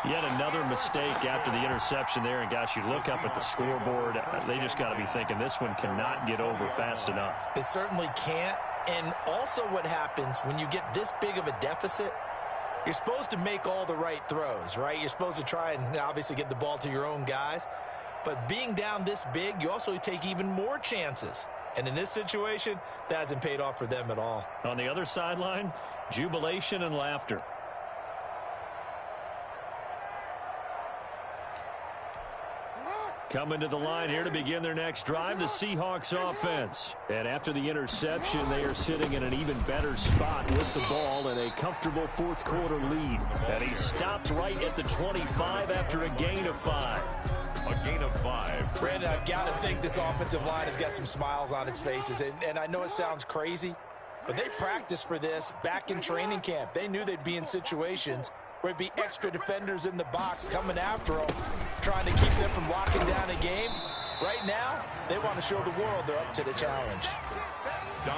Yet another mistake after the interception there. And, gosh, you look up at the scoreboard. They just got to be thinking this one cannot get over fast enough. It certainly can't. And also what happens when you get this big of a deficit, you're supposed to make all the right throws, right? You're supposed to try and obviously get the ball to your own guys. But being down this big, you also take even more chances. And in this situation, that hasn't paid off for them at all. On the other sideline, jubilation and laughter. Coming to the line here to begin their next drive, the Seahawks offense. And after the interception, they are sitting in an even better spot with the ball and a comfortable fourth quarter lead. And he stopped right at the 25 after a gain of 5. A gain of 5. Brandon, I've got to think this offensive line has got some smiles on its faces. And I know it sounds crazy, but they practiced for this back in training camp. They knew they'd be in situations where it'd be extra defenders in the box coming after them, trying to keep them from locking down a game. Right now, they want to show the world they're up to the challenge.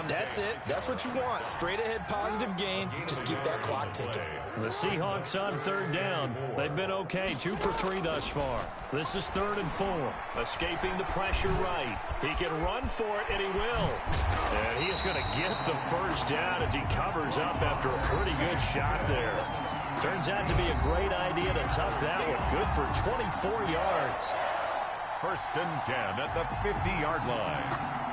That's it. That's what you want. Straight ahead positive gain. Just keep that clock ticking. The Seahawks on third down. They've been okay. 2 for 3 thus far. This is 3rd and 4. Escaping the pressure right. He can run for it, and he will. And he is going to get the first down as he covers up after a pretty good shot there. Turns out to be a great idea to tuck that one. Good for 24 yards. 1st and 10 at the 50-yard line.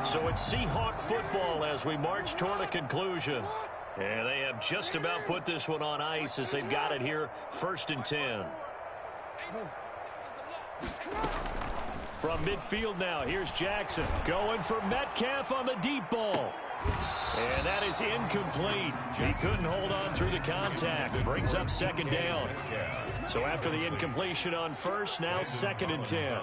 So it's Seahawk football as we march toward a conclusion. And they have just about put this one on ice as they've got it here, 1st and 10. From midfield now, here's Jackson going for Metcalf on the deep ball. And that is incomplete. He couldn't hold on through the contact. Brings up 2nd down. So after the incompletion on first, now 2nd and 10.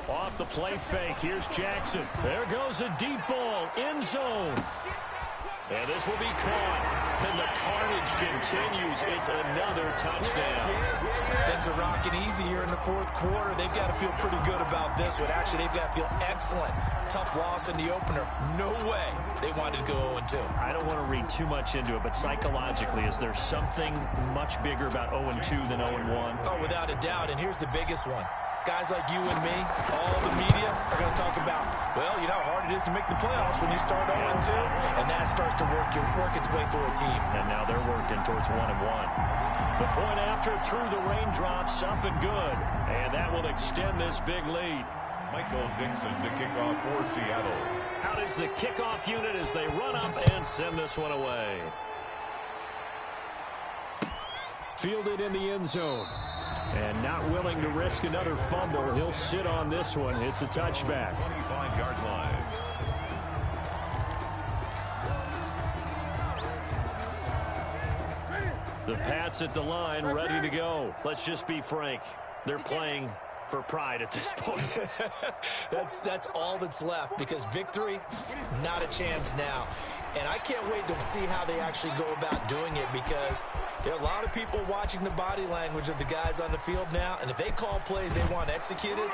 Off the play fake. Here's Jackson. There goes a deep ball. End zone. And this will be caught. And the carnage continues. It's another touchdown. Things are rocking easy here in the fourth quarter. They've got to feel pretty good about this one. Actually, they've got to feel excellent. Tough loss in the opener. No way they wanted to go 0-2. I don't want to read too much into it, but psychologically, is there something much bigger about 0-2 than 0-1? Oh, without a doubt. And here's the biggest one. Guys like you and me, all the media, are going to talk about, well, you know how hard it is to make the playoffs when you start 0-2, and that starts to work its way through a team. And now they're working towards 1-1. The point after through the raindrops, up and good, and that will extend this big lead. Michael Dixon to kick off for Seattle. Out is the kickoff unit as they run up and send this one away. Fielded in the end zone. And not willing to risk another fumble. He'll sit on this one. It's a touchback. 25-yard line. The Pats at the line, ready to go. Let's just be frank. They're playing for pride at this point. That's all that's left, because victory, not a chance now. And I can't wait to see how they actually go about doing it, because there are a lot of people watching the body language of the guys on the field now, and if they call plays they want executed,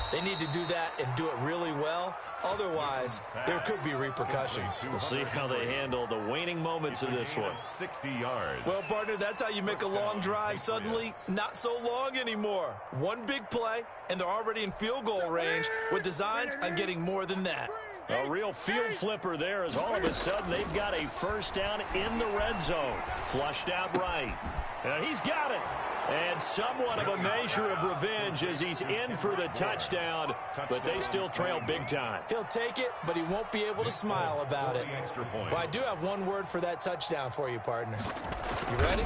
they need to do that and do it really well. Otherwise, there could be repercussions. We'll see how they handle the waning moments of this one. 60 yards. Well, partner, that's how you make a long drive suddenly not so long anymore. One big play, and they're already in field goal range with designs on getting more than that. A real field flipper there, as all of a sudden they've got a first down in the red zone. Flushed out right. He's got it. And somewhat of a measure of revenge as he's in for the touchdown, but they still trail big time. He'll take it, but he won't be able to smile about it. Well, I do have one word for that touchdown for you, partner. You ready?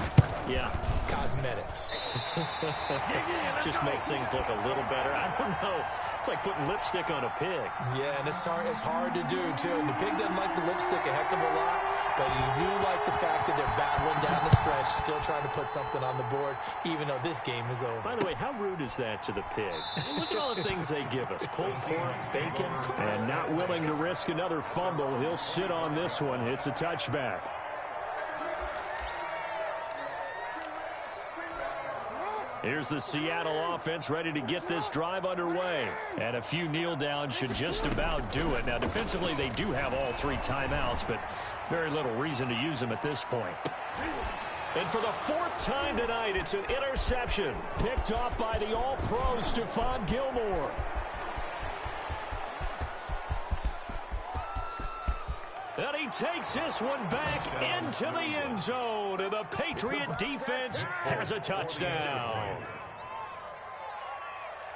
Yeah. Cosmetics. Just makes things look a little better. I don't know. It's like putting lipstick on a pig. Yeah, and it's hard to do, too. And the pig doesn't like the lipstick a heck of a lot, but you do like the fact that they're battling down the stretch, still trying to put something on the board, even though this game is over. By the way, how rude is that to the pig? Look at all the things they give us. Pulled pork, bacon, and not willing to risk another fumble. He'll sit on this one. It's a touchback. Here's the Seattle offense ready to get this drive underway. And a few kneel downs should just about do it. Now, defensively, they do have all three timeouts, but very little reason to use them at this point. And for the fourth time tonight, it's an interception. Picked off by the All-Pro Stephon Gilmore. And he takes this one back into the end zone. And the Patriot defense has a touchdown.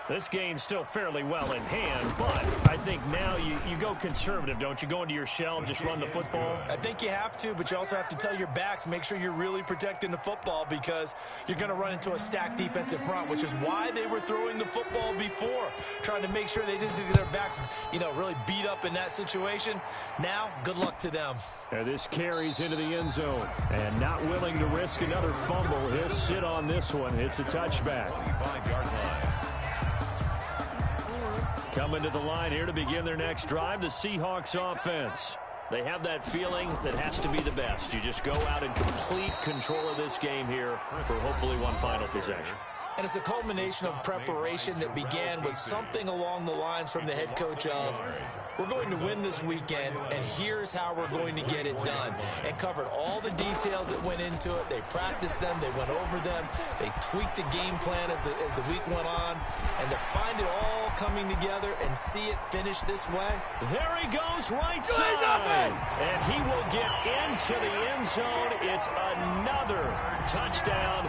This game's still fairly well in hand, but I think now you go conservative, don't you? Go into your shell and just run the football? I think you have to, but you also have to tell your backs, make sure you're really protecting the football, because you're going to run into a stacked defensive front, which is why they were throwing the football before, trying to make sure they didn't get their backs, really beat up in that situation. Now, good luck to them. And this carries into the end zone, and not willing to risk another fumble. He'll sit on this one. It's a touchback. 25-yard line. Coming to the line here to begin their next drive, the Seahawks offense. They have that feeling that has to be the best. You just go out in complete control of this game here for hopefully one final possession. And it's a culmination of preparation that began with something along the lines from the head coach of, we're going to win this weekend, and here's how we're going to get it done. And covered all the details that went into it. They practiced them. They went over them. They tweaked the game plan as the week went on. And to find it all coming together and see it finish this way. There he goes, right side. And he will get into the end zone. It's another touchdown.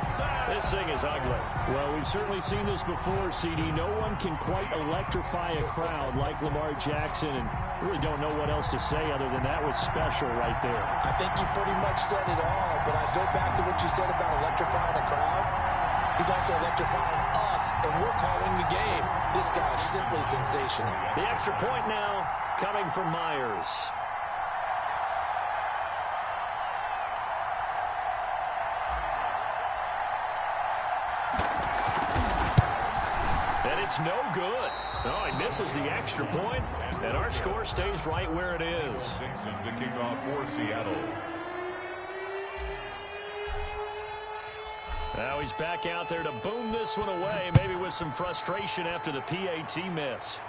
This thing is ugly. Well, we've certainly seen this before, CD. No one can quite electrify a crowd like Lamar Jackson, and really don't know what else to say other than that was special right there. I think you pretty much said it all, but I go back to what you said about electrifying a crowd. He's also electrifying us, and we're calling the game. This guy's simply sensational. The extra point now coming from Myers. And it's no good. Oh, he misses the extra point, and our score stays right where it is. Dixon to kick off for Seattle. Now he's back out there to boom this one away, maybe with some frustration after the PAT miss.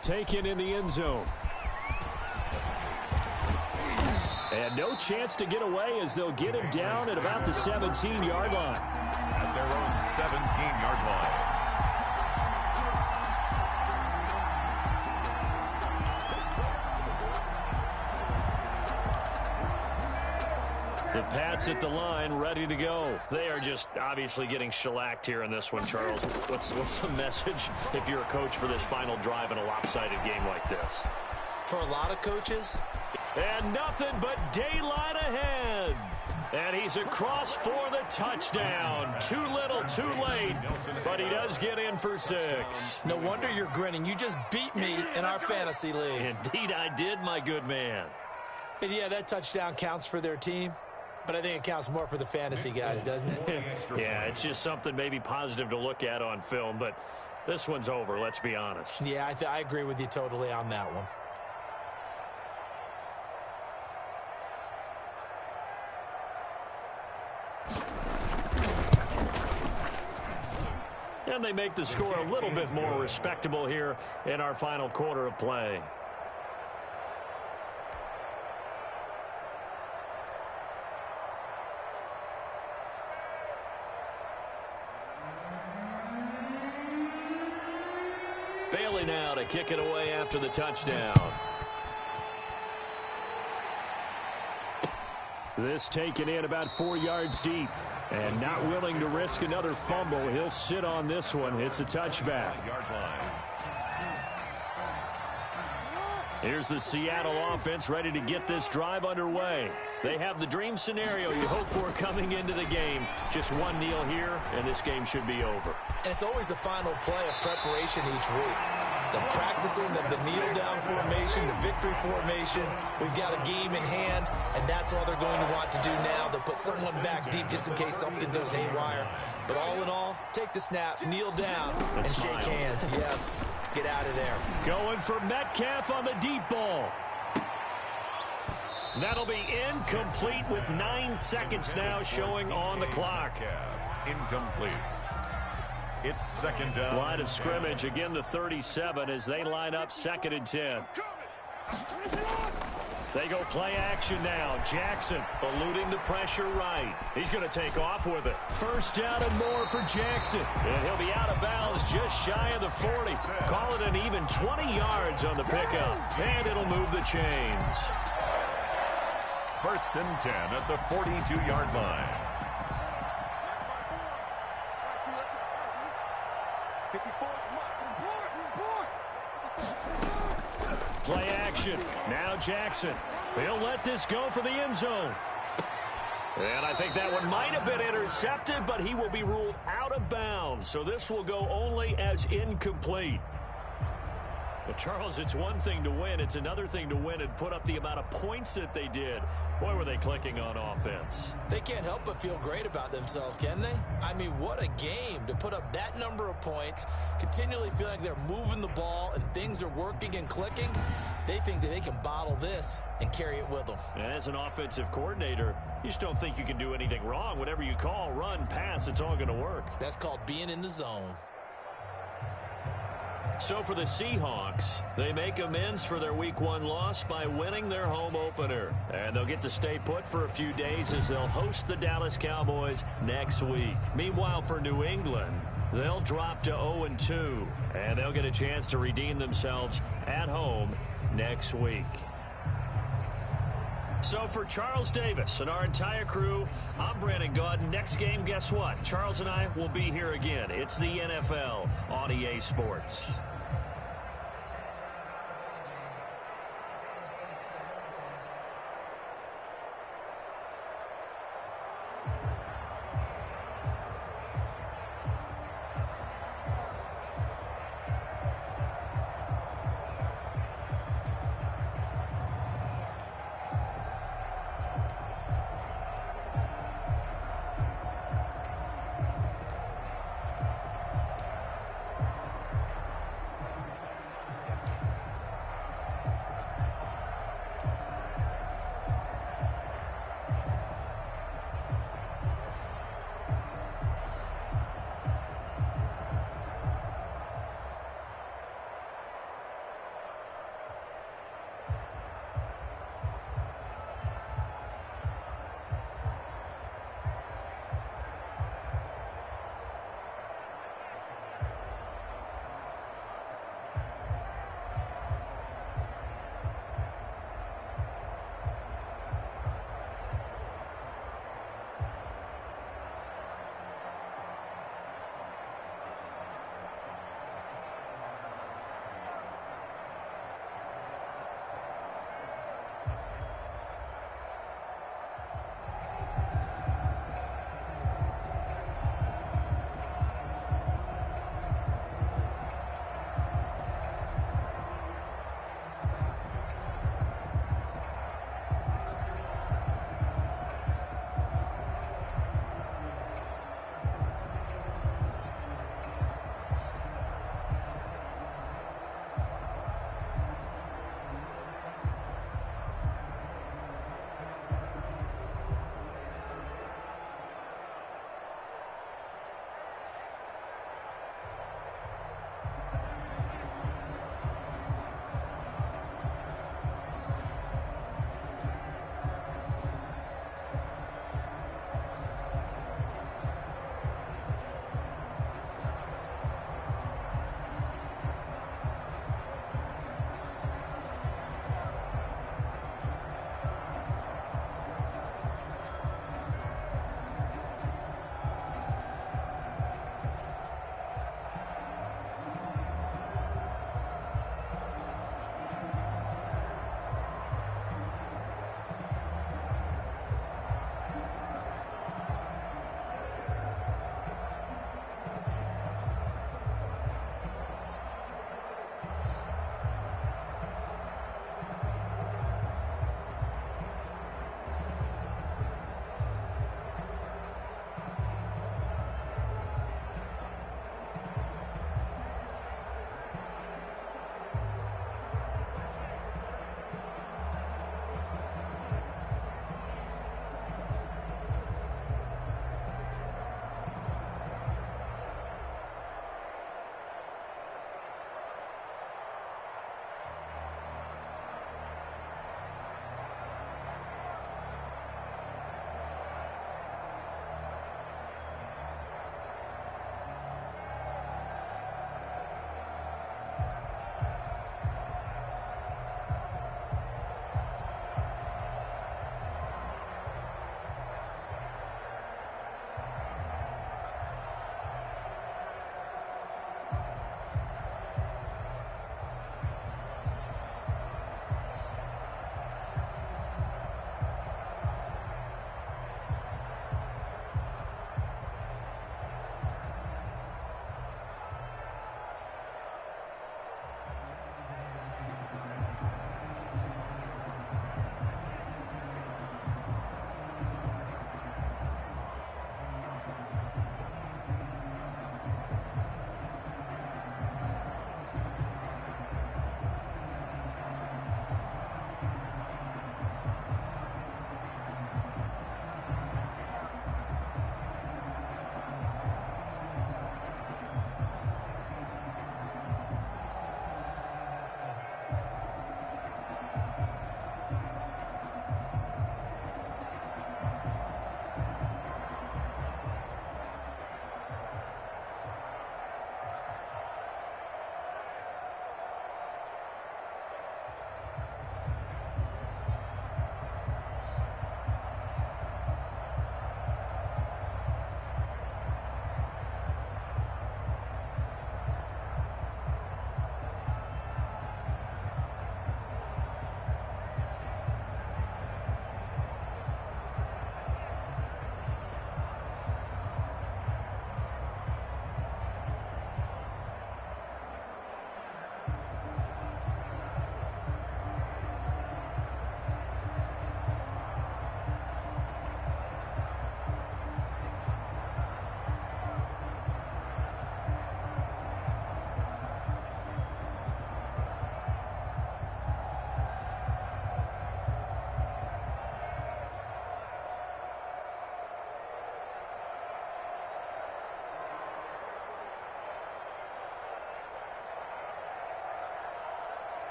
Taken in the end zone. And no chance to get away as they'll get him down at about the 17-yard line. At their own 17-yard line. The Pats at the line, ready to go. They are just obviously getting shellacked here in this one, Charles. What's the message if you're a coach for this final drive in a lopsided game like this? For a lot of coaches. And nothing but daylight ahead. And he's across for the touchdown. Too little, too late. But he does get in for 6. No wonder you're grinning. You just beat me in our fantasy league. Indeed I did, my good man. And yeah, that touchdown counts for their team. But I think it counts more for the fantasy guys, doesn't it? Yeah, it's just something maybe positive to look at on film. But this one's over, let's be honest. Yeah, I agree with you totally on that one. And they make the score a little bit more respectable here in our final quarter of play. Bailey now to kick it away after the touchdown. This taken in about 4 yards deep. And not willing to risk another fumble. He'll sit on this one. It's a touchback. Here's the Seattle offense ready to get this drive underway. They have the dream scenario you hope for coming into the game. Just one kneel here, and this game should be over. And it's always the final play of preparation each week. The practicing of the kneel-down formation, the victory formation. We've got a game in hand, and that's all they're going to want to do now. They'll put someone back deep just in case something goes haywire. But all in all, take the snap, kneel down, and shake hands. Yes, get out of there. Going for Metcalf on the deep ball. That'll be incomplete with 9 seconds now showing on the clock. Incomplete. It's second down. Line of scrimmage, again the 37 as they line up 2nd and 10. They go play action now. Jackson eluding the pressure right. He's going to take off with it. First down and more for Jackson. And he'll be out of bounds just shy of the 40. Call it an even 20 yards on the pickup. And it'll move the chains. 1st and 10 at the 42-yard line. Play action. Now Jackson. He'll let this go for the end zone. And I think that one might have been intercepted, but he will be ruled out of bounds. So this will go only as incomplete. But Charles, it's one thing to win. It's another thing to win and put up the amount of points that they did. Boy, were they clicking on offense. They can't help but feel great about themselves, can they? I mean, what a game to put up that number of points, continually feel like they're moving the ball and things are working and clicking. They think that they can bottle this and carry it with them. As an offensive coordinator, you just don't think you can do anything wrong. Whatever you call, run, pass, it's all going to work. That's called being in the zone. So for the Seahawks, they make amends for their Week 1 loss by winning their home opener. And they'll get to stay put for a few days as they'll host the Dallas Cowboys next week. Meanwhile, for New England, they'll drop to 0-2, and they'll get a chance to redeem themselves at home next week. So for Charles Davis and our entire crew, I'm Brandon Gaudin. Next game, guess what? Charles and I will be here again. It's the NFL on EA Sports.